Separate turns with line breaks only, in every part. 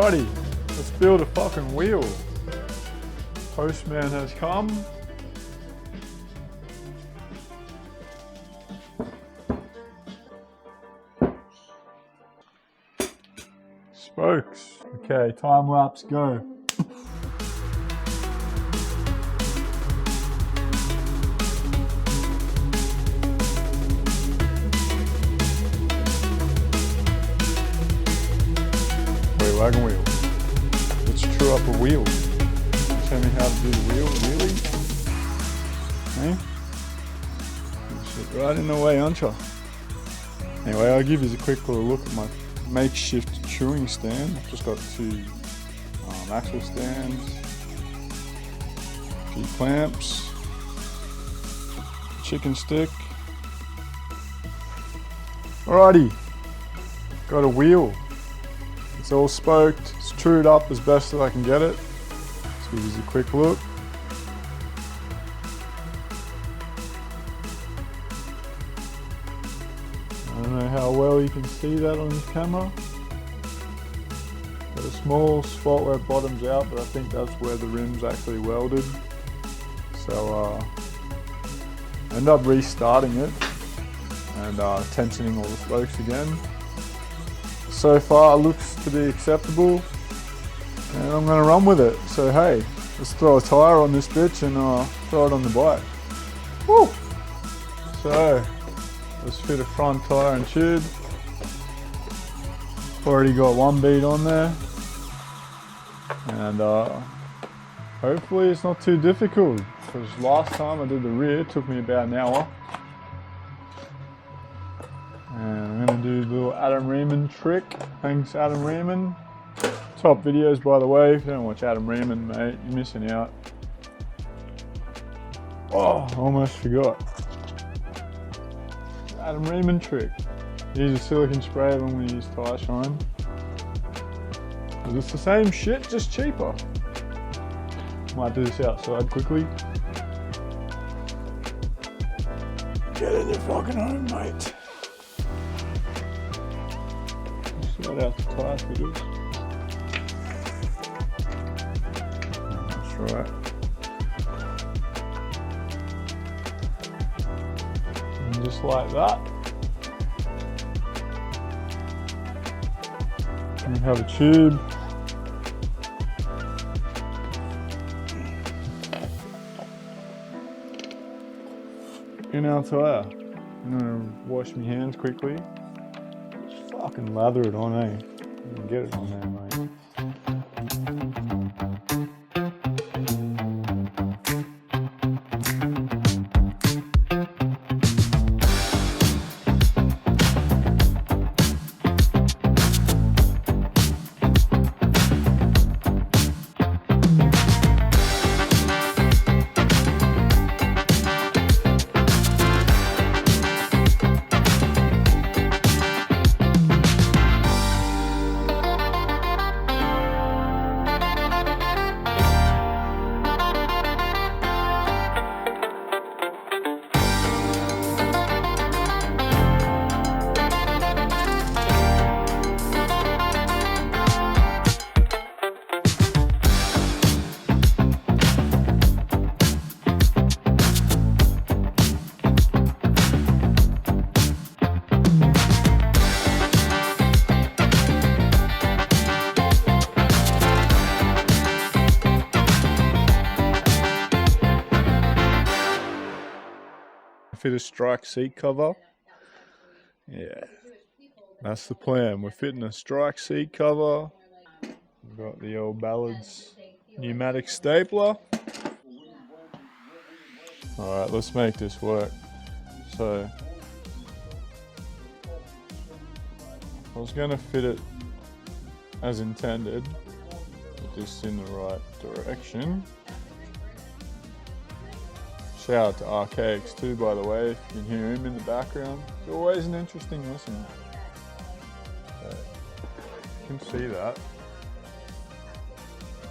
Alrighty, let's build a fucking wheel. Postman has come. Spokes. Okay, time lapse, go. Wagon wheel. Let's true up a wheel. Show me how to do the wheel, really? Hey? You sit right in the way, aren't you? Anyway, I'll give you a quick little look at my makeshift chewing stand. I've just got two axle stands, a few clamps, chicken stick. Alrighty, got a wheel. It's all spoked, it's trued up as best as I can get it. Let's give you a quick look. I don't know how well you can see that on this camera. Got a small spot where it bottoms out, but I think that's where the rim's actually welded. So end up restarting it and tensioning all the spokes again. So far it looks to be acceptable and I'm going to run with it. So hey, let's throw a tyre on this bitch and throw it on the bike. Woo! So let's fit a front tyre and tube. Already got one bead on there and hopefully it's not too difficult, because last time I did the rear it took me about an hour. And I'm going to do the little Adam Riemann trick. Thanks Adam Riemann. Top videos by the way, if you don't watch Adam Riemann mate, you're missing out. Oh, almost forgot. Adam Riemann trick. Use a silicone spray when we use tire shine. It's the same shit, just cheaper. Might do this outside quickly. Get in your fucking home mate. Sort out the tyre fitters. That's right. And just like that. And we have a tube. In our tyre. I'm gonna wash my hands quickly. Fucking lather it on, eh? Get it on there, mate. Fit a strike seat cover. Yeah, that's the plan. We're fitting a strike seat cover. We've got the old Ballard's pneumatic stapler. Alright, let's make this work. So I was going to fit it as intended, just in the right direction. Shout out to Archaics too, by the way, if you can hear him in the background. It's always an interesting listen. You can see that.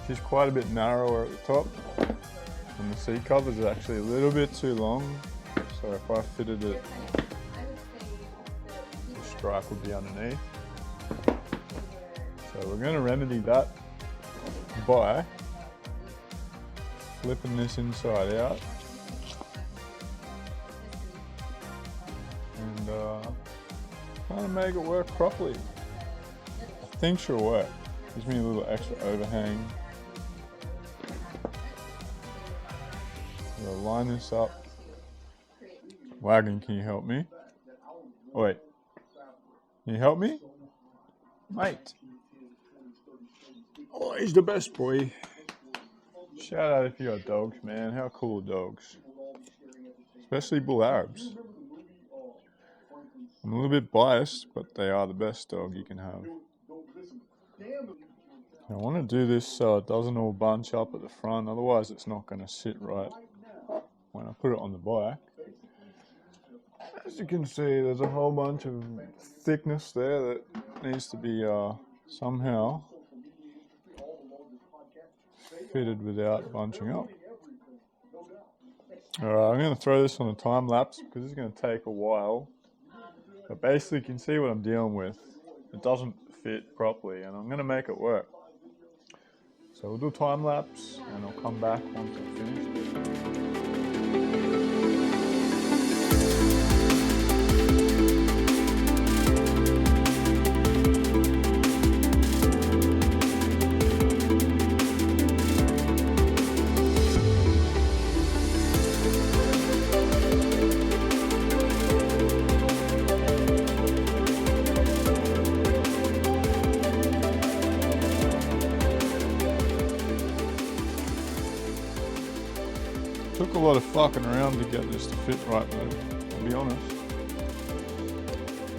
She's quite a bit narrower at the top, and the seat cover is actually a little bit too long. So if I fitted it, the strike would be underneath. So So we're going to remedy that by flipping this inside out and trying to make it work properly. I think she'll work. Gives me a little extra overhang. We'll line this up. Wagon, can you help me? Oh, wait. Can you help me? Mate. Oh, he's the best boy. Shout out if you got dogs, man. How cool are dogs? Especially bull Arabs. I'm a little bit biased, but they are the best dog you can have. I want to do this so it doesn't all bunch up at the front, otherwise it's not going to sit right when I put it on the bike. As you can see, there's a whole bunch of thickness there that needs to be somehow fitted without bunching up. Alright, I'm going to throw this on a time lapse because it's going to take a while. But basically you can see what I'm dealing with. It doesn't fit properly and I'm going to make it work. So we'll do time lapse and I'll come back once I've finished. Took a lot of fucking around to get this to fit right though, I'll be honest.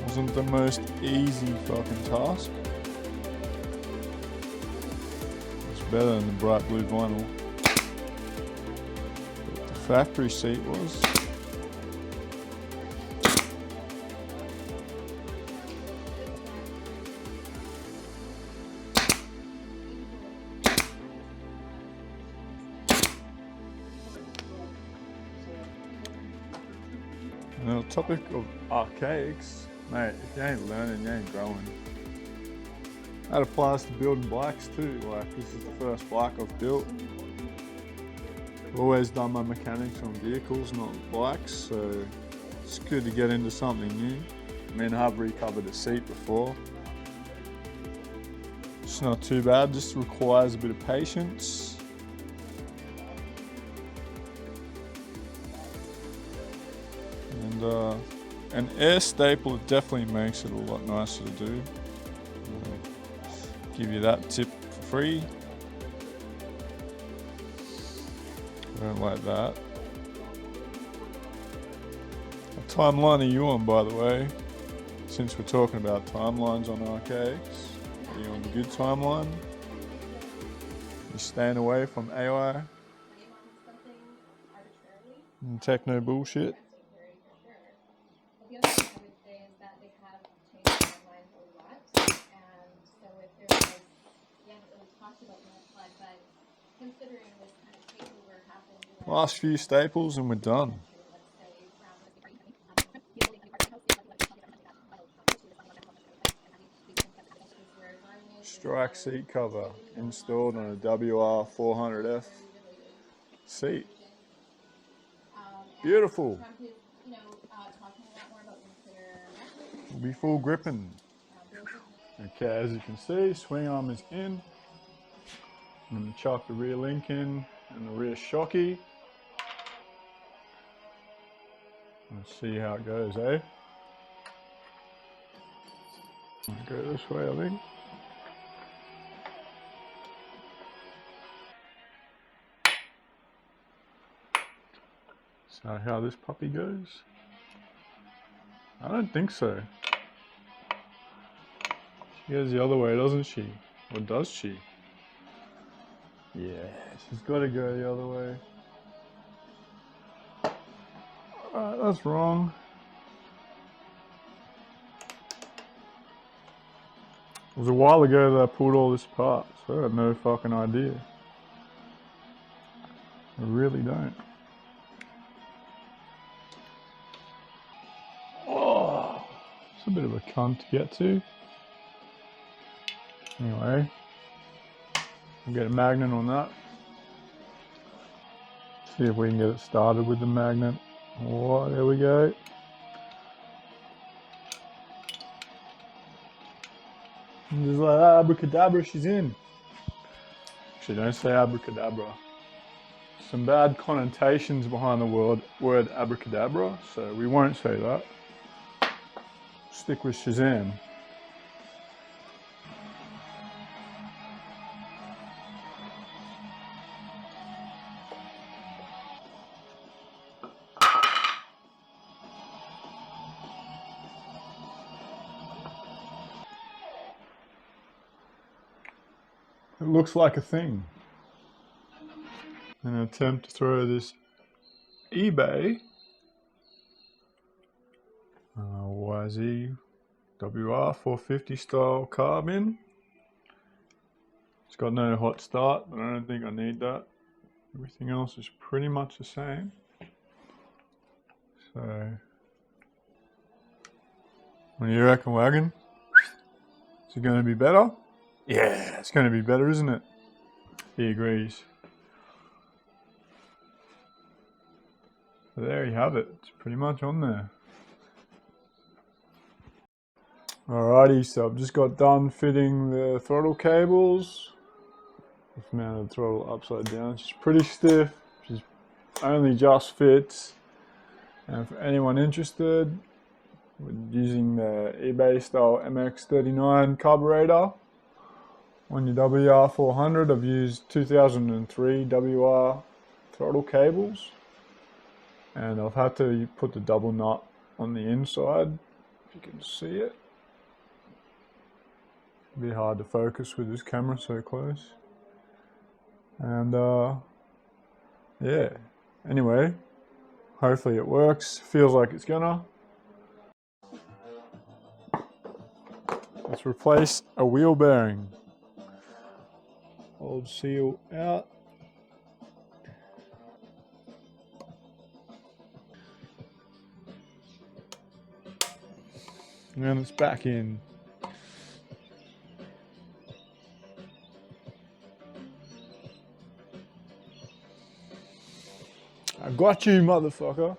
Wasn't the most easy fucking task. It's better than the bright blue vinyl. But the factory seat was. And on the topic of archaics, mate, if you ain't learning, you ain't growing. That applies to building bikes too, like this is the first bike I've built. I've always done my mechanics on vehicles, not bikes, so it's good to get into something new. I mean, I have recovered a seat before. It's not too bad, just requires a bit of patience. An air staple definitely makes it a lot nicer to do. Give you that tip for free. I don't like that. What timeline are you on, by the way? Since we're talking about timelines on archaics, are you on the good timeline? You staying away from AI and techno bullshit?
The other thing I would say is that they have changed timelines a lot, and so if there was, we haven't really talked about that slide, but considering this kind of takeover happened,
Last few staples and we're done. Strike seat cover installed on a WR400f seat. Beautiful. Will be full gripping. Okay, as you can see, swing arm is in. I'm going to chuck the rear link in and the rear shocky. Let's see how it goes, eh? I'll go this way, I think. So how this puppy goes? I don't think so. She goes the other way, doesn't she? Or does she? Yeah, she's got to go the other way. Alright, that's wrong. It was a while ago that I pulled all this apart, so I have no fucking idea. I really don't. Oh, it's a bit of a cunt to get to. Anyway, we'll get a magnet on that. See if we can get it started with the magnet. Oh, there we go. And just like that, abracadabra, she's in. Actually, don't say abracadabra. Some bad connotations behind the word abracadabra, so we won't say that. Stick with Shazam. It looks like a thing. An attempt to throw this eBay YZ WR450 style carb in. It's got no hot start, but I don't think I need that. Everything else is pretty much the same. So, what do you reckon, Wagon? Is it going to be better? Yeah, it's going to be better, isn't it? He agrees. So there you have it. It's pretty much on there. Alrighty, so I've just got done fitting the throttle cables. I've mounted the throttle upside down. She's pretty stiff. She's only just fits. And for anyone interested, we're using the eBay style MX39 carburetor on your WR400. I've used 2003 WR throttle cables, and I've had to put the double nut on the inside, if you can see it. It'd be hard to focus with this camera so close. And yeah, anyway, hopefully it works. Feels like it's gonna. Let's replace a wheel bearing. Old seal out. And then it's back in. I got you, motherfucker.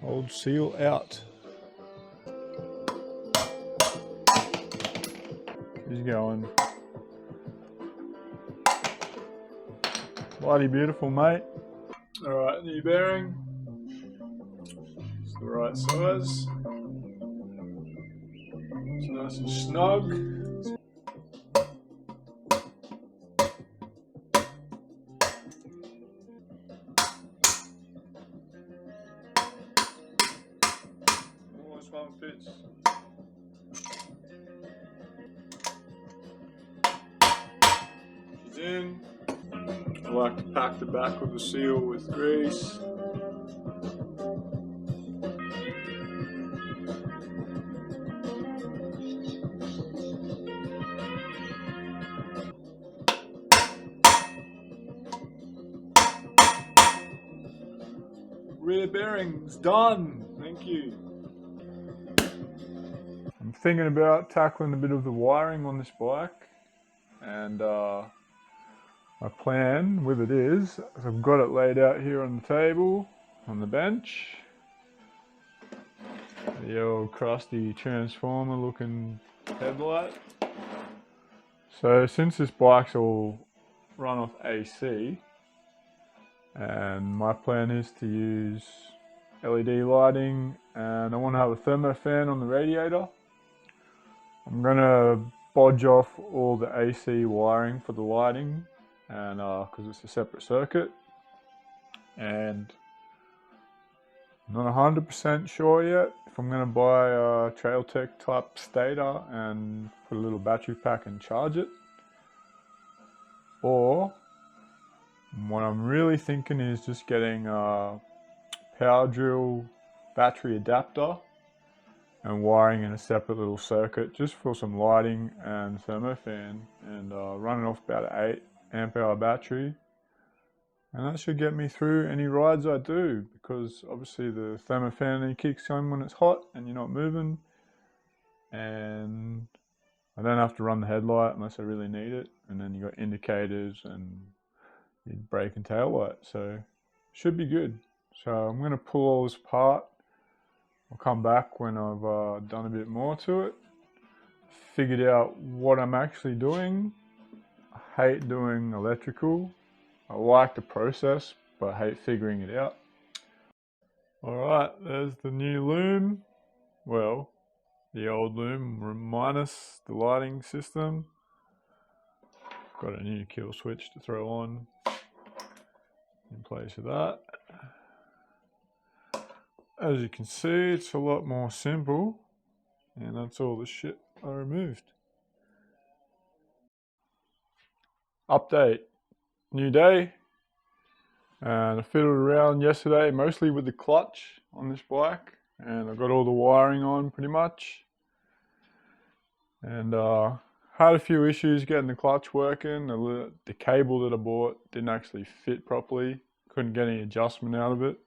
Old seal out. He's going. Bloody beautiful, mate. Alright, new bearing. It's the right size. It's nice and snug. This one fits. She's in. I like to pack the back of the seal with grease. Rear bearings done. Thank you. I'm thinking about tackling a bit of the wiring on this bike, and my plan with it is, I've got it laid out here on the table, on the bench. The old crusty transformer looking headlight. So since this bike's all run off AC, and my plan is to use LED lighting, and I want to have a thermo fan on the radiator. I'm going to bodge off all the AC wiring for the lighting, and because it's a separate circuit, and I'm not 100% sure yet if I'm going to buy a Trailtech type stator and put a little battery pack and charge it, or what I'm really thinking is just getting a power drill battery adapter and wiring in a separate little circuit just for some lighting and thermo fan, and running off about an 8 amp hour battery, And that should get me through any rides I do, because obviously the thermal fan only kicks on when it's hot and you're not moving. And I don't have to run the headlight unless I really need it. And then you got indicators and your brake and tail light. So should be good. So I'm going to pull all this apart. I'll come back when I've done a bit more to it. Figured out what I'm actually doing. I hate doing electrical. I like the process, but I hate figuring it out. Alright, there's the new loom. Well, the old loom minus the lighting system. Got a new kill switch to throw on in place of that. As you can see, it's a lot more simple, and that's all the shit I removed. Update, new day, and I fiddled around yesterday mostly with the clutch on this bike, and I got all the wiring on pretty much, and had a few issues getting the clutch working. The cable that I bought didn't actually fit properly, couldn't get any adjustment out of it,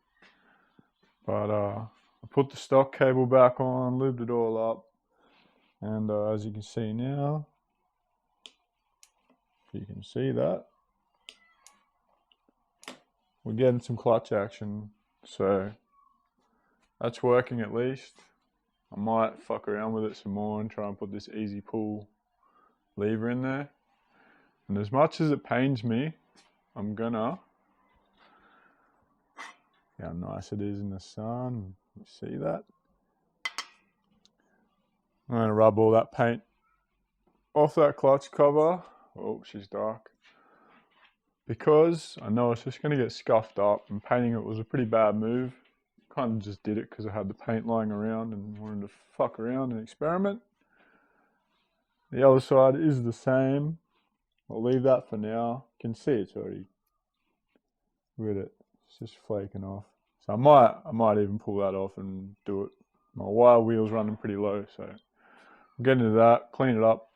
but I put the stock cable back on, lubed it all up, and as you can see now, if you can see that, we're getting some clutch action, so that's working at least. I might fuck around with it some more and try and put this easy pull lever in there. And as much as it pains me, I'm gonna, how nice it is in the sun, you see that? I'm gonna rub all that paint off that clutch cover. Oh, she's dark. Because I know it's just gonna get scuffed up, and painting it was a pretty bad move. Kind of just did it because I had the paint lying around and wanted to fuck around and experiment. The other side is the same. I'll leave that for now. You can see it's already with it. It's just flaking off. So I might even pull that off and do it. My wire wheel's running pretty low, so I'll get into that, clean it up,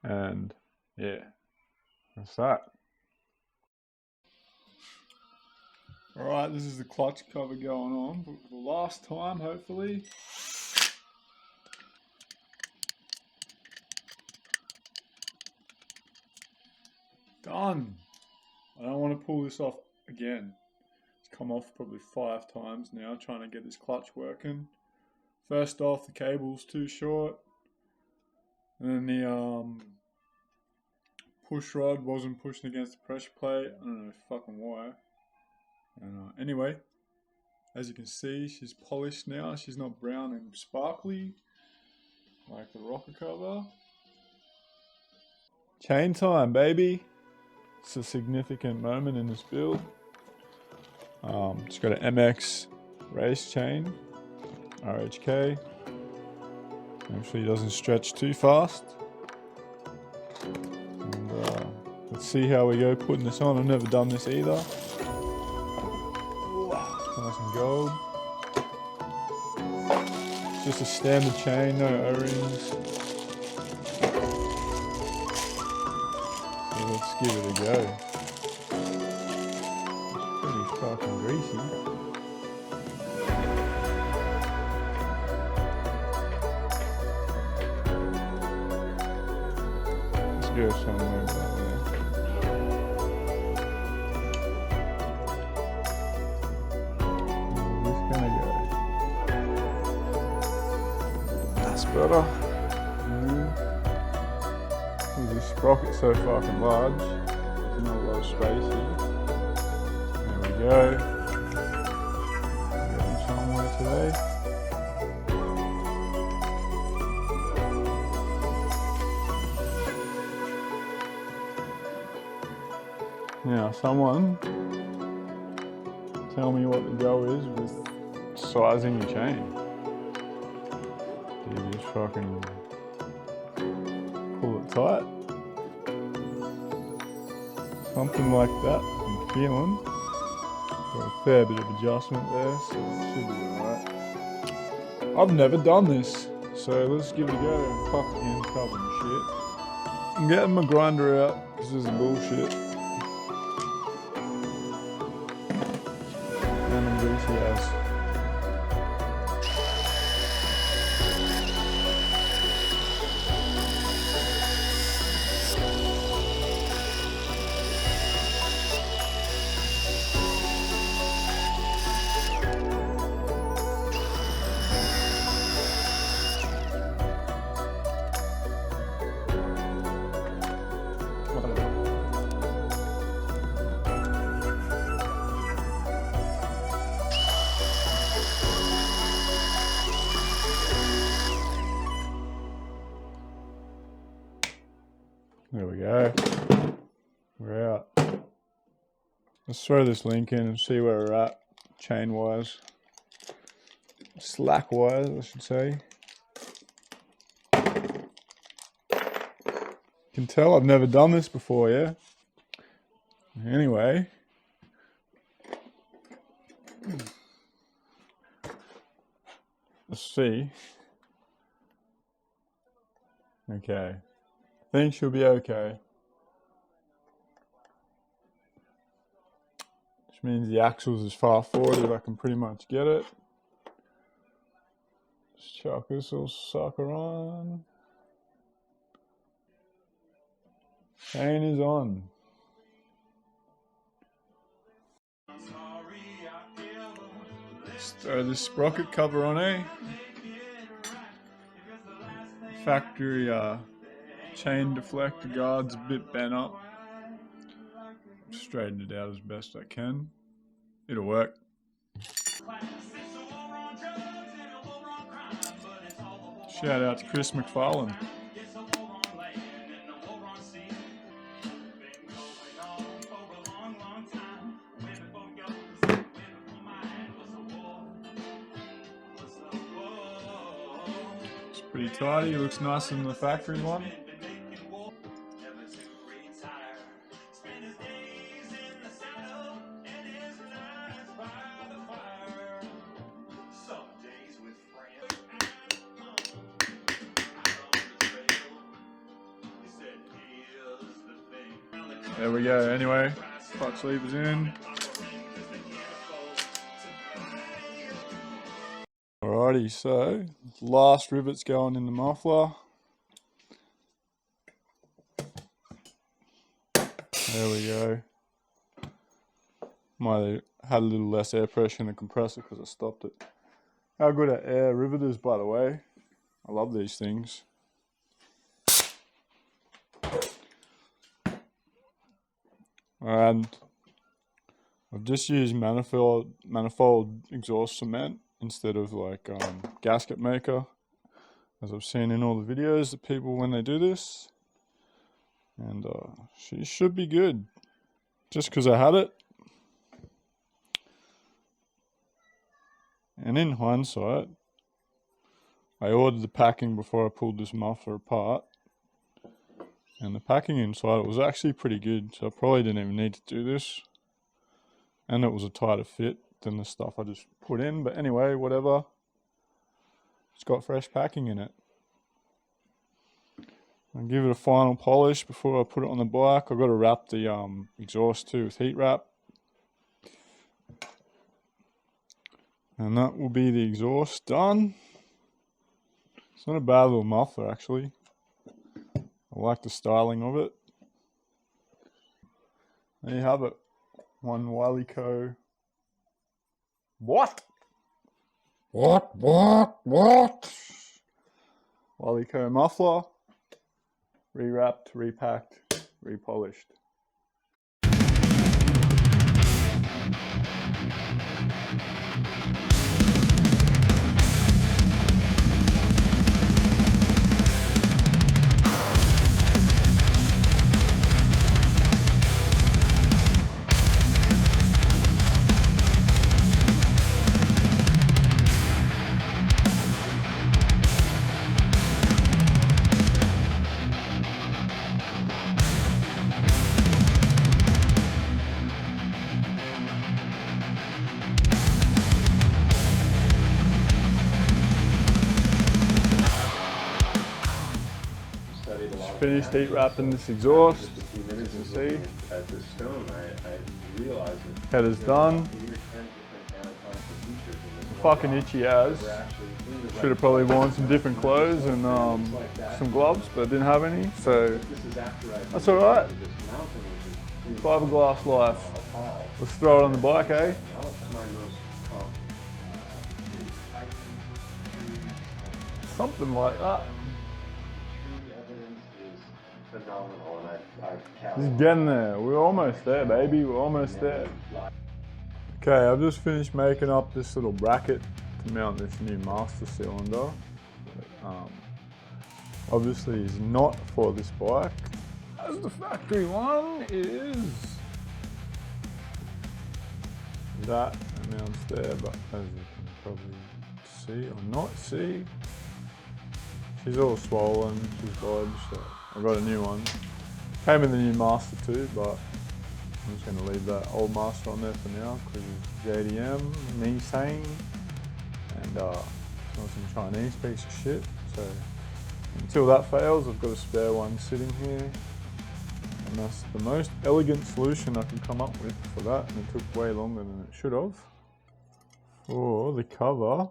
and yeah, that's that. Alright, this is the clutch cover going on, but for the last time, hopefully. Done! I don't want to pull this off again. It's come off probably 5 times now, trying to get this clutch working. First off, the cable's too short. And then the push rod wasn't pushing against the pressure plate. I don't know fucking why. And anyway, as you can see, she's polished now. She's not brown and sparkly like the rocker cover. Chain time, baby. It's a significant moment in this build. It's got an MX race chain, RHK. Hopefully it doesn't stretch too fast. And let's see how we go putting this on. I've never done this either. Nice and gold. Just a standard chain, no O-rings. So let's give it a go. It's pretty fucking greasy. Let's go somewhere about there. Better. This sprocket's so fucking large, there's not a lot of space here. There we go. Getting somewhere today. Now, someone tell me what the go is with sizing your chain. You just fucking pull it tight. Something like that, I'm feeling. Got a fair bit of adjustment there, so it should be alright. I've never done this, so let's give it a go. Fuck the hand cover and shit. I'm getting my grinder out, because this is bullshit. Let's throw this link in and see where we're at, chain wise. Slack wise, I should say. You can tell I've never done this before, yeah? Anyway. Let's see. Okay. I think she'll be okay. Which means the axle's as far forward as I can pretty much get it. Let's chuck this little sucker on. Chain is on. Let's throw this sprocket cover on, eh? Factory chain deflector guard's a bit bent up. Straighten it out as best I can. It'll work. Shout out to Chris McFarlane. It's pretty tidy, it looks nicer than the factory one. There we go, anyway, clutch lever's in. Alrighty, so last rivet's going in the muffler. There we go. Might have had a little less air pressure in the compressor because I stopped it. How good are air riveters, by the way? I love these things. And I've just used manifold exhaust cement instead of like gasket maker, as I've seen in all the videos that people when they do this. And she should be good, just because I had it. And in hindsight, I ordered the packing before I pulled this muffler apart. And the packing inside it was actually pretty good, so I probably didn't even need to do this. And it was a tighter fit than the stuff I just put in, but anyway, whatever. It's got fresh packing in it. I'll give it a final polish before I put it on the bike. I've got to wrap the exhaust too with heat wrap. And that will be the exhaust done. It's not a bad little muffler actually. I like the styling of it. There you have it. One Walico. What? Walico muffler. Rewrapped, repacked, repolished. Finished heat wrapping this exhaust, as you can see. Header's done. Fucking itchy as. Should have probably worn some different clothes and some gloves, but I didn't have any, so that's alright. Fiberglass life. Let's throw it on the bike, eh? Something like that. Just getting there. We're almost there, baby. We're almost there. Okay, I've just finished making up this little bracket to mount this new master cylinder. Obviously, is not for this bike, as the factory one is. that and mounts there, but as you can probably see or not see, she's all swollen, she's bodged, so I got a new one. Came with a new master too, but I'm just going to leave that old master on there for now because it's JDM, Nissan, and it's not some Chinese piece of shit. So until that fails, I've got a spare one sitting here, and that's the most elegant solution I can come up with for that, and it took way longer than it should have. For the cover,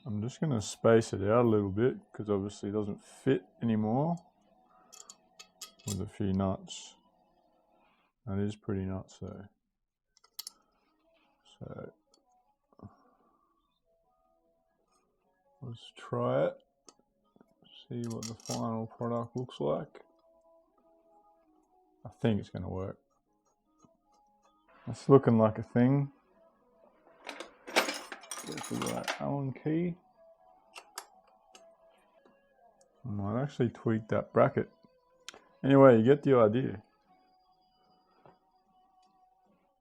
I'm just going to space it out a little bit because obviously it doesn't fit anymore with a few nuts. That is pretty nuts though. So let's try it, see what the final product looks like. I think it's going to work. It's looking like a thing. Get the right Allen key. I might actually tweak that bracket. Anyway, you get the idea.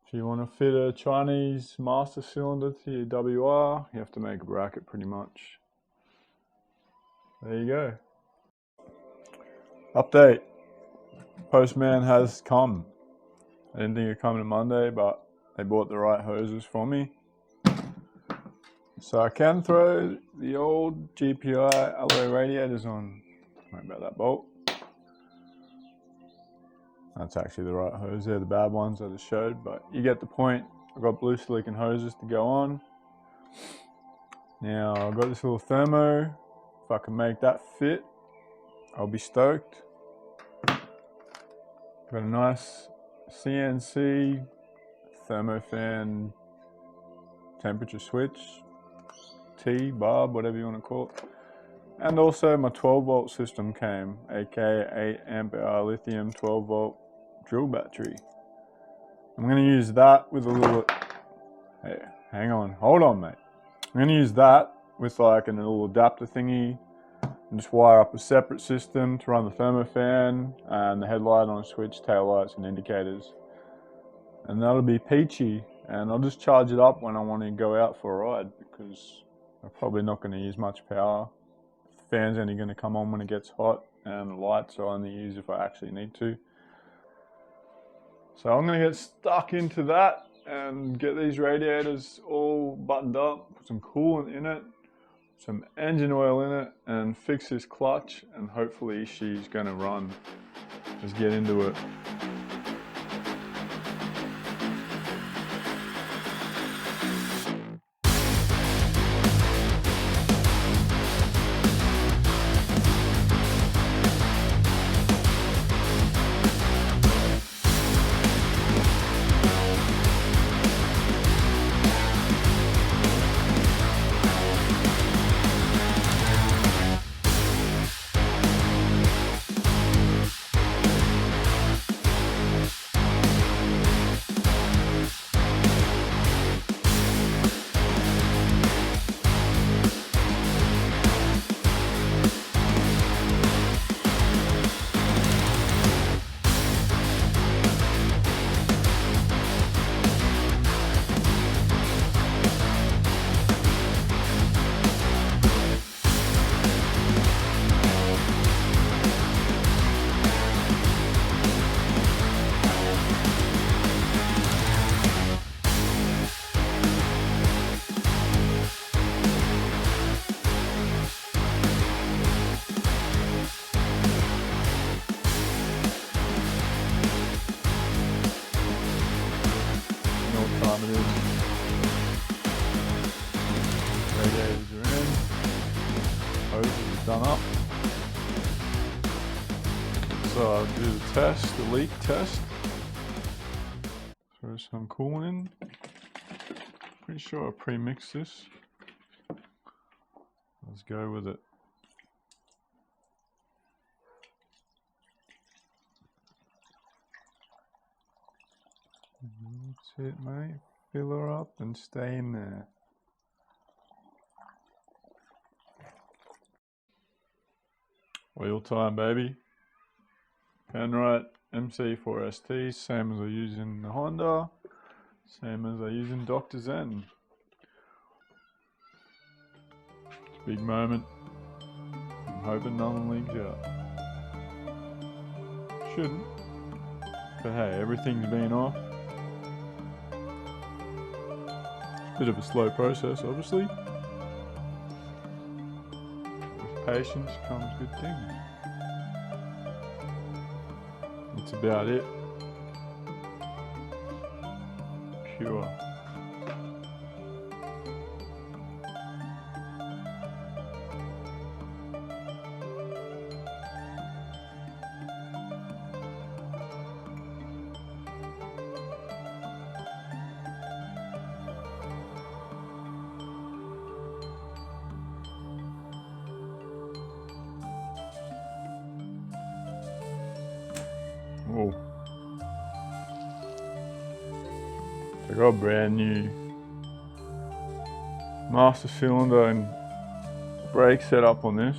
If you want to fit a Chinese master cylinder to your WR, you have to make a bracket pretty much. There you go. Update. Postman has come. I didn't think it'd come on Monday, but they bought the right hoses for me. So I can throw the old GPI alloy radiators on. Sorry about that bolt. That's actually the right hose. They're the bad ones I just showed, but you get the point. I've got blue silicon hoses to go on. Now I've got this little thermo. If I can make that fit, I'll be stoked. Got a nice CNC thermofan temperature switch, T, barb, whatever you want to call it. And also my 12 volt system came, aka 8 amp hour lithium 12 volt drill battery. I'm going to use that with a little, hey, hang on, hold on mate. I'm going to use that with like a little adapter thingy and just wire up a separate system to run the thermofan and the headlight on a switch, tail lights and indicators. And that'll be peachy, and I'll just charge it up when I want to go out for a ride because I'm probably not going to use much power. The fan's only going to come on when it gets hot, and the lights I only use if I actually need to. So I'm going to get stuck into that and get these radiators all buttoned up, put some coolant in it, some engine oil in it, and fix this clutch, and hopefully she's going to run. Let's get into it. Radiators are in, hoses are done up. So I'll do the test, the leak test. Throw some coolant in. Pretty sure I pre-mixed this. Let's go with it. That's it, mate. Fill her up and stay in there. Wheel time, baby. Penrite MC4ST, same as I use in the Honda. Same as I use in Dr. Zen. It's a big moment. I'm hoping nothing leaks out. Shouldn't. But hey, everything's been off. It's a bit of a slow process, obviously. With patience comes good things. That's about it. Pure. Oh. I got a brand new master cylinder and brake setup on this.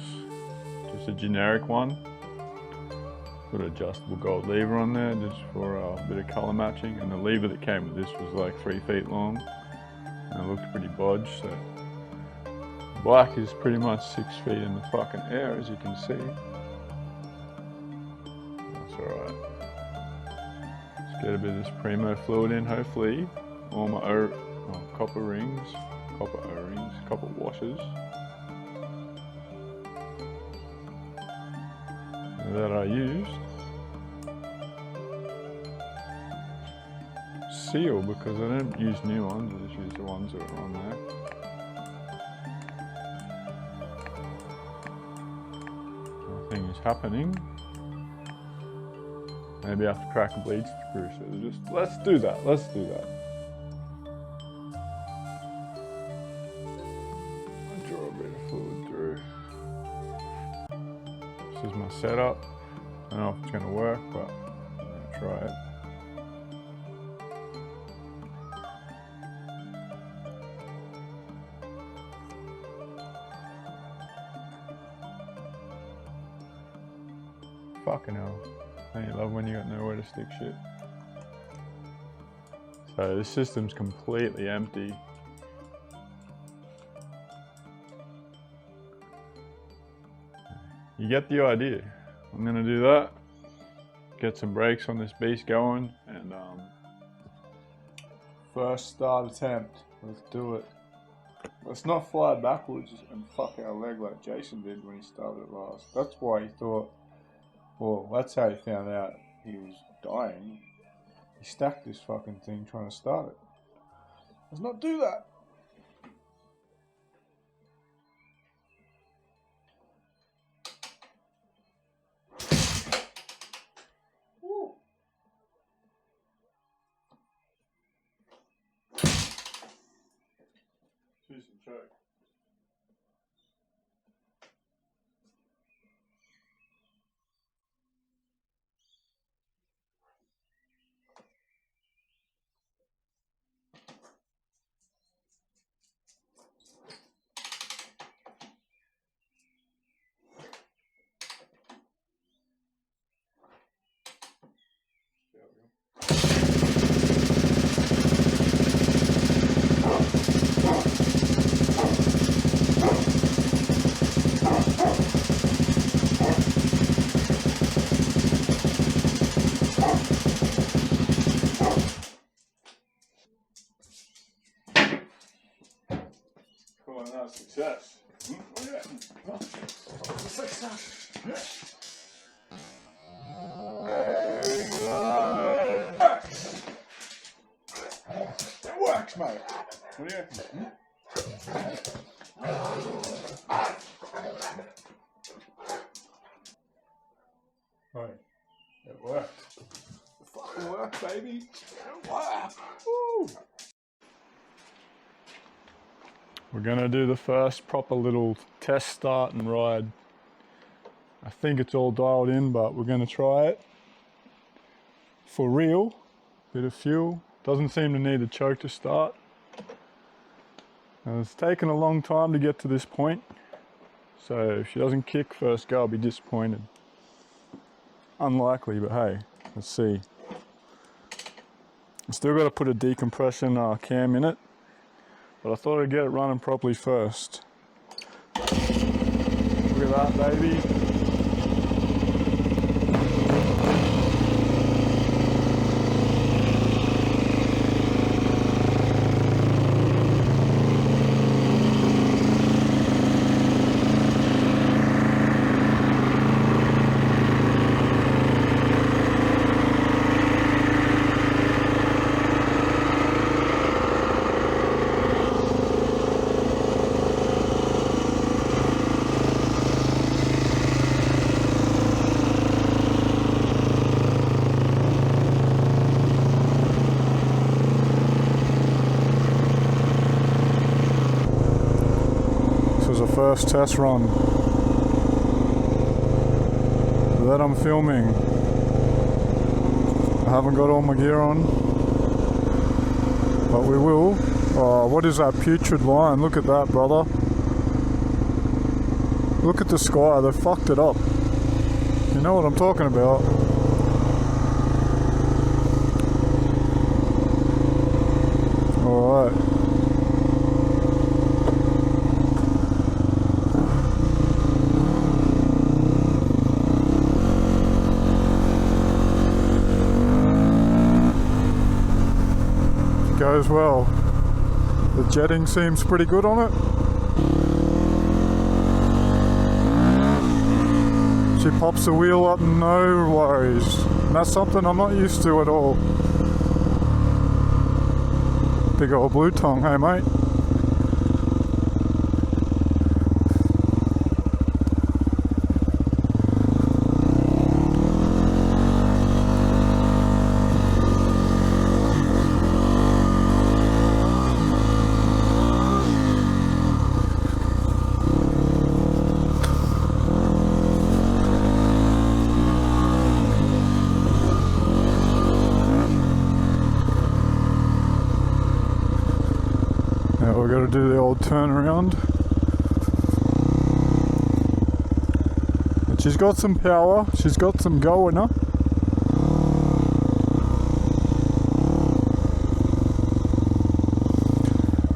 Just a generic one. Got an adjustable gold lever on there just for a bit of colour matching, and the lever that came with this was like 3 feet long and it looked pretty bodged, so black is pretty much 6 feet in the fucking air, as you can see. That's alright. Let's get a bit of this Primo fluid in, hopefully. All my copper rings, copper O-rings, copper washers that I used. Seal, because I don't use new ones, I just use the ones that are on there. Nothing is happening. Maybe I have to crack a bleed screw, so just let's do that. Let's do that. I'll draw a bit of fluid through. This is my setup. I don't know if it's going to work, but I'm going to try it. Fucking hell. Don't you love when you got nowhere to stick shit? So this system's completely empty. You get the idea. I'm gonna do that. Get some brakes on this beast going, and first start attempt. Let's do it. Let's not fly backwards and fuck our leg like Jason did when he started it last. That's why he thought, well, that's how he found out he was dying. He stacked this fucking thing trying to start it. Let's not do that. Woo. Choose and choke. Success. Oh, yeah. Success. It works, mate. What do you reckon? Right. It worked. It fucking worked, baby. It worked. Woo. We're gonna do the first proper little test start and ride. I think it's all dialed in, but we're gonna try it. For real. Bit of fuel. Doesn't seem to need a choke to start. It's taken a long time to get to this point. So if she doesn't kick first go, I'll be disappointed. Unlikely, but hey, let's see. Still got to put a decompression cam in it, but I thought I'd get it running properly first. Look at that, baby. First test run that I'm filming. I haven't got all my gear on, but we will. Oh, what is that putrid line? Look at that, brother. Look at the sky, they fucked it up. You know what I'm talking about. Alright. Goes well. The jetting seems pretty good on it. She pops the wheel up, no worries. And that's something I'm not used to at all. Big old blue tongue, hey mate. We've got to do the old turnaround. But she's got some power, she's got some go in her.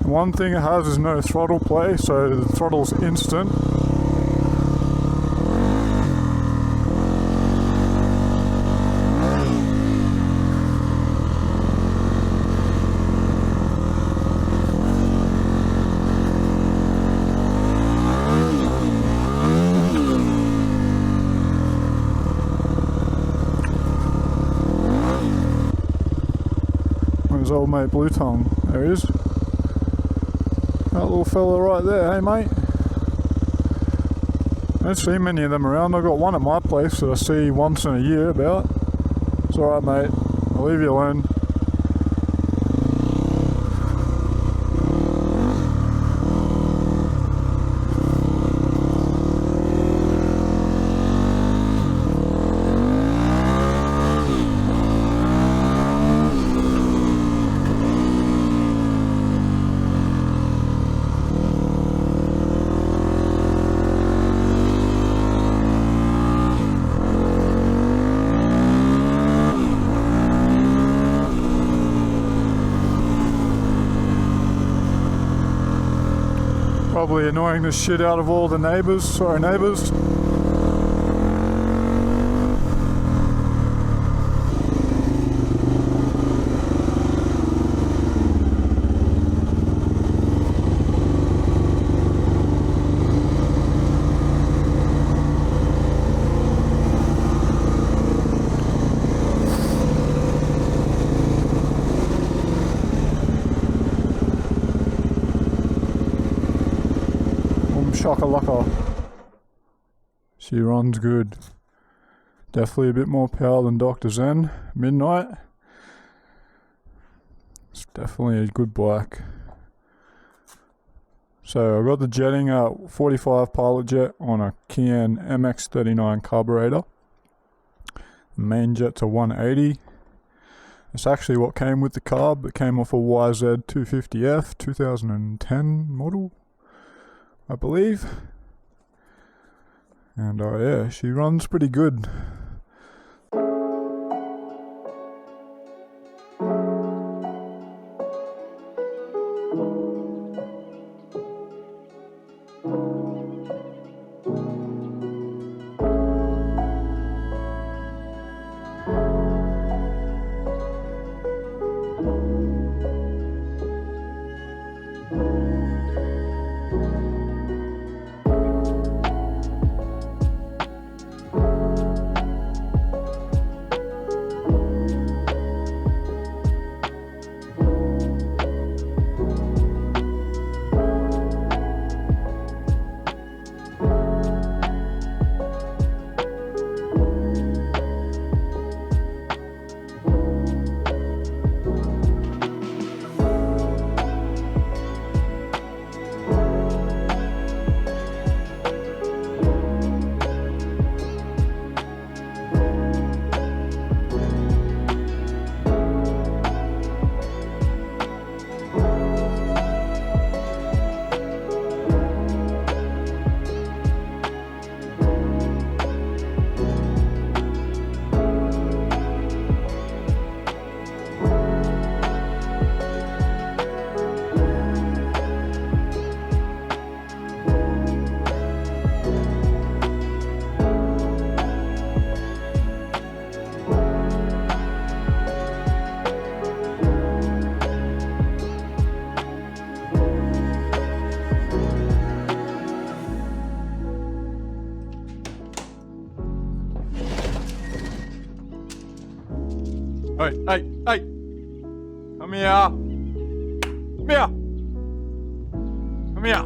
One thing it has is no throttle play, so the throttle's instant. Old mate Blue Tongue, there he is. That little fella right there, hey mate. I don't see many of them around. I've got one at my place that I see once in a year about. It's alright mate, I'll leave you alone. Probably annoying the shit out of all the neighbours. Sorry neighbours. Shakalaka. She runs good. Definitely a bit more power than Dr. Zen Midnight. It's definitely a good bike. So I got the jetting at 45 pilot jet on a Kian MX-39 carburetor. The main jet's a 180. It's actually what came with the carb. It came off a YZ250F 2010 model, I believe. And yeah, she runs pretty good. Hey, hey, hey! Come here! Come here! Come here!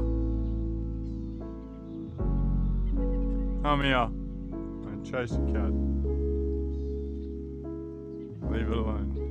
Come here! Don't chase the cat. Leave it alone.